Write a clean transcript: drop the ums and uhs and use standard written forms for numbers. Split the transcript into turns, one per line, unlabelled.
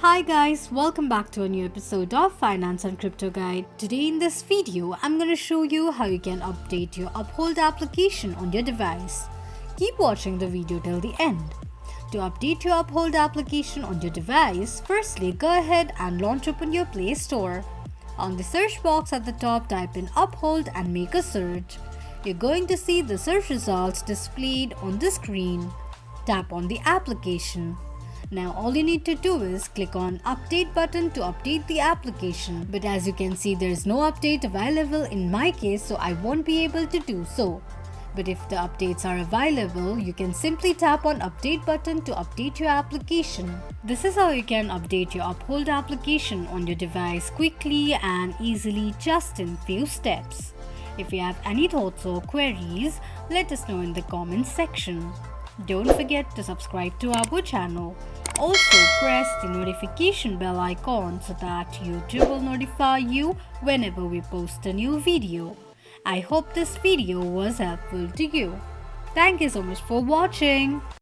Hi guys, welcome back to a new episode of Finance and Crypto Guide. Today in this video, I'm going to show you how you can update your Uphold application on your device. Keep watching the video till the end. To update your Uphold application on your device, firstly go ahead and launch open your Play Store. On the search box at the top, type in Uphold and make a search. You're going to see the search results displayed on the screen. Tap on the application. Now all you need to do is click on update button to update the application, but as you can see there is no update available in my case, so I won't be able to do so. But if the updates are available, you can simply tap on update button to update your application. This is how you can update your Uphold application on your device quickly and easily, just in few steps. If you have any thoughts or queries, let us know in the comments section. Don't forget to subscribe to our channel. Also press the notification bell icon so that YouTube will notify you whenever we post a new video. I hope this video was helpful to you. Thank you so much for watching.